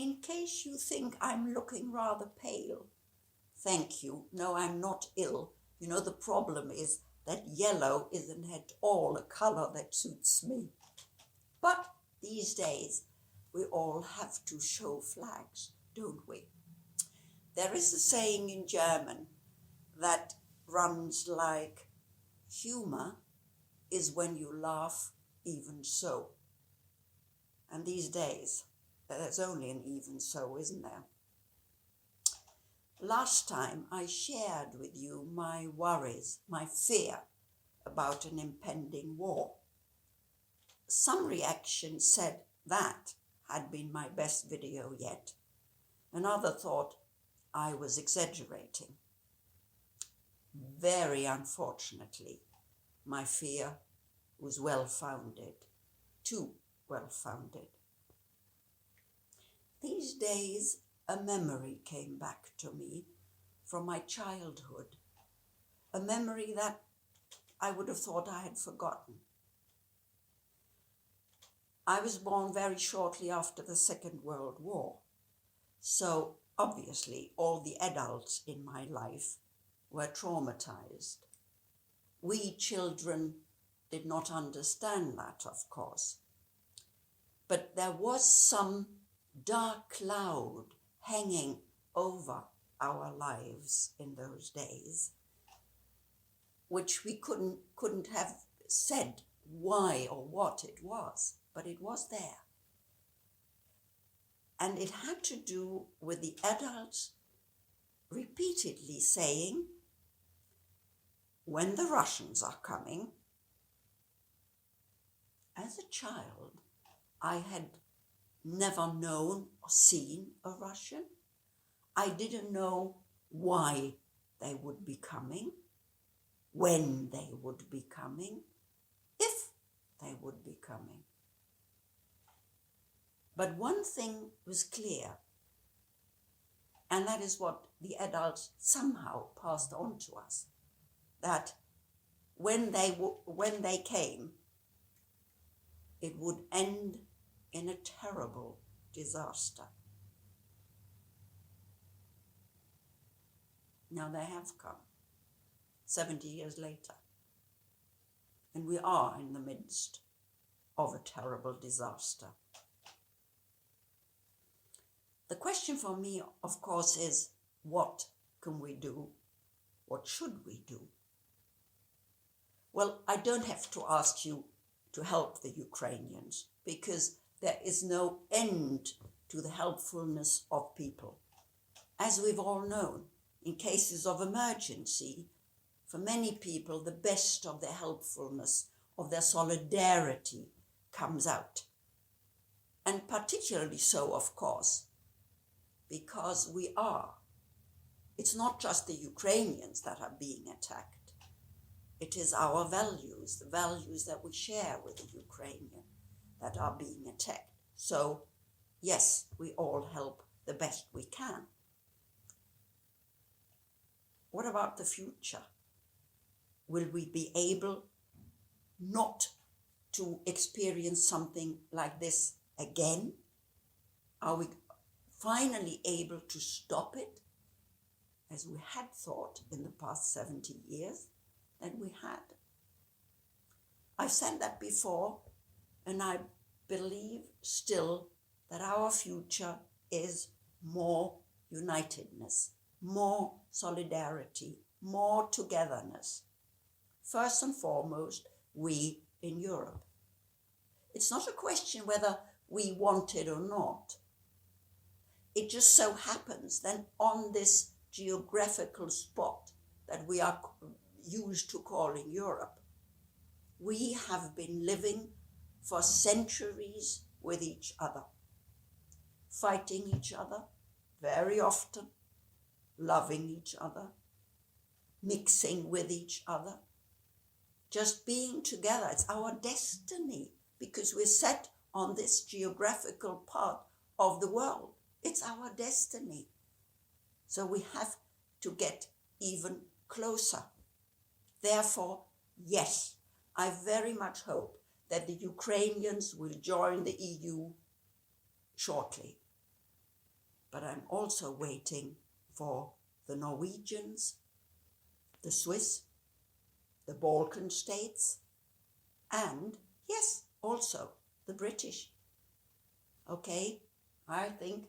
in case you think I'm looking rather pale, thank you. No, I'm not ill. You know, the problem is that yellow isn't at all a color that suits me. But these days, we all have to show flags, don't we? There is a saying in German that runs like, humor is when you laugh even so. And these days, there's only an even so, isn't there? Last time I shared with you my worries, my fear about an impending war. Some reaction said that had been my best video yet. Another thought I was exaggerating. Very unfortunately, my fear was well-founded, too well-founded. These days, a memory came back to me from my childhood, a memory that I would have thought I had forgotten. I was born very shortly after the Second World War, so obviously all the adults in my life were traumatized. We children did not understand that, of course, but there was some dark cloud hanging over our lives in those days, which we couldn't have said why or what it was, but it was there. And it had to do with the adults repeatedly saying, when the Russians are coming. As a child, I had never known or seen a Russian. I didn't know why they would be coming, when they would be coming, if they would be coming. But one thing was clear, and that is what the adults somehow passed on to us, that when they came, it would end in a terrible disaster. Now they have come, 70 years later, and we are in the midst of a terrible disaster. The question for me, of course, is what can we do? What should we do? Well, I don't have to ask you to help the Ukrainians, because there is no end to the helpfulness of people. As we've all known, in cases of emergency, for many people, the best of their helpfulness, of their solidarity comes out. And particularly so, of course, because it's not just the Ukrainians that are being attacked. It is our values, the values that we share with the Ukrainian, that are being attacked. So, yes, we all help the best we can. What about the future? Will we be able not to experience something like this again? Are we finally able to stop it, as we had thought in the past 70 years that we had? I've said that before, and I believe still that our future is more unitedness, more solidarity, more togetherness. First and foremost, we in Europe. It's not a question whether we want it or not. It just so happens that on this geographical spot that we are used to calling Europe, we have been living for centuries with each other, fighting each other very often, loving each other, mixing with each other, just being together. It's our destiny, because we're set on this geographical part of the world. It's our destiny. So we have to get even closer. Therefore, yes, I very much hope that the Ukrainians will join the EU shortly. but I'm also waiting for the Norwegians, the Swiss, the Balkan states, and yes, also the British. Okay, I think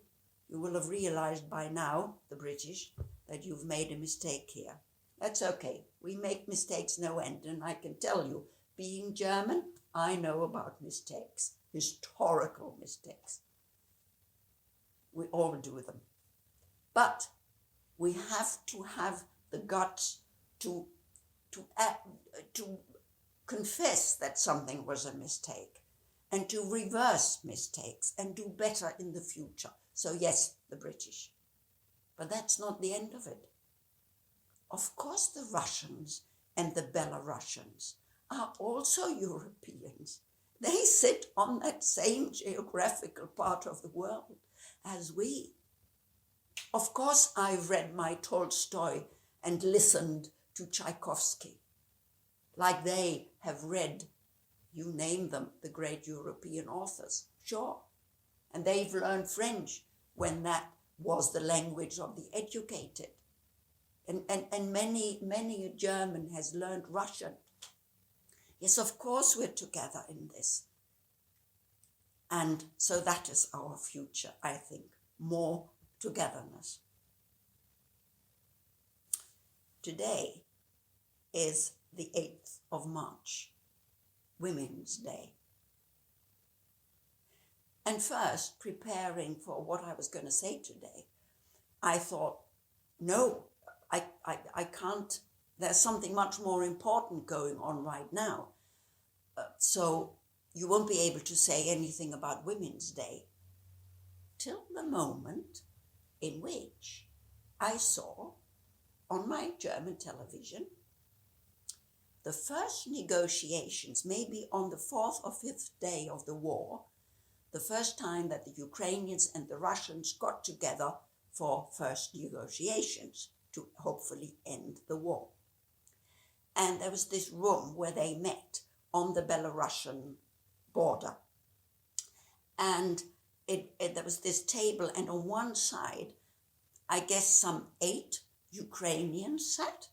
you will have realized by now, the British, that you've made a mistake here. That's okay. We make mistakes no end, and I can tell you, being German, I know about mistakes, historical mistakes. We all do them. But we have to have the guts to confess that something was a mistake and to reverse mistakes and do better in the future. So yes, the British. But that's not the end of it. Of course, the Russians and the Belarusians are also Europeans. They sit on that same geographical part of the world as we. Of course, I've read my Tolstoy and listened to Tchaikovsky, like they have read, you name them, the great European authors, sure. And they've learned French when that was the language of the educated. And many a German has learned Russian. Yes, of course we're together in this. And so that is our future, I think, more togetherness. Today is the 8th of March, Women's Day. And first, preparing for what I was going to say today, I thought, no, I can't, there's something much more important going on right now. So you won't be able to say anything about Women's Day till the moment in which I saw on my German television the first negotiations, maybe on the 4th or 5th day of the war, the first time that the Ukrainians and the Russians got together for first negotiations to hopefully end the war. And there was this room where they met on the Belarusian border. And there was this table, and on one side, I guess some 8 Ukrainians sat,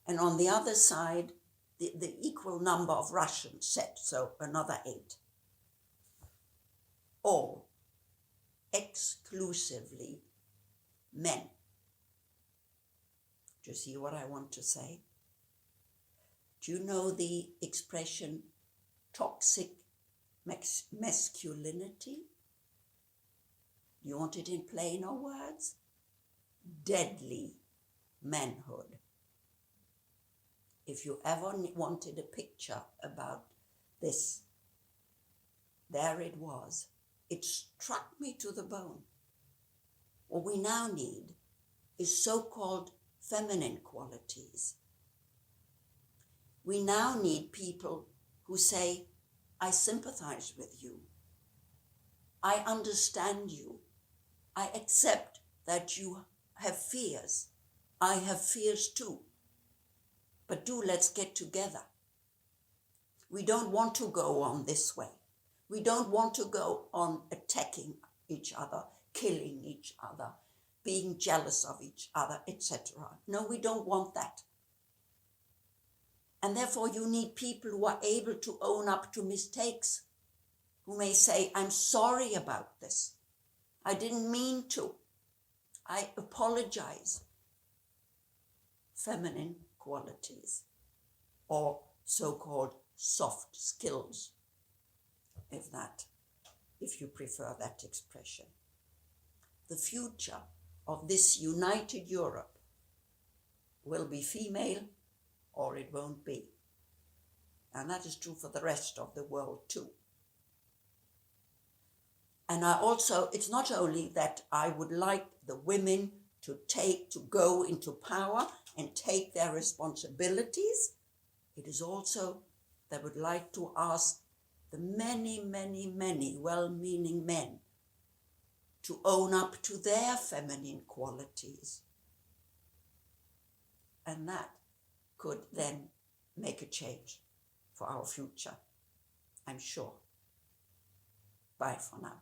and on the other side, the equal number of Russians sat, so another 8. All exclusively men. Do you see what I want to say? Do you know the expression toxic masculinity? Do you want it in plainer words? Deadly manhood. If you ever wanted a picture about this, there it was. It struck me to the bone. What we now need is so-called feminine qualities. We now need people who say, I sympathize with you. I understand you. I accept that you have fears. I have fears too. But let's get together. We don't want to go on this way. We don't want to go on attacking each other, killing each other, being jealous of each other, etc. No, we don't want that. And therefore you need people who are able to own up to mistakes, who may say, I'm sorry about this. I didn't mean to. I apologize. Feminine qualities, or so-called soft skills, if you prefer that expression. The future of this united Europe will be female or it won't be. And that is true for the rest of the world too. And it's not only that I would like the women to go into power and take their responsibilities, it is also that I would like to ask the many, many, many well-meaning men to own up to their feminine qualities. And that could then make a change for our future, I'm sure. Bye for now.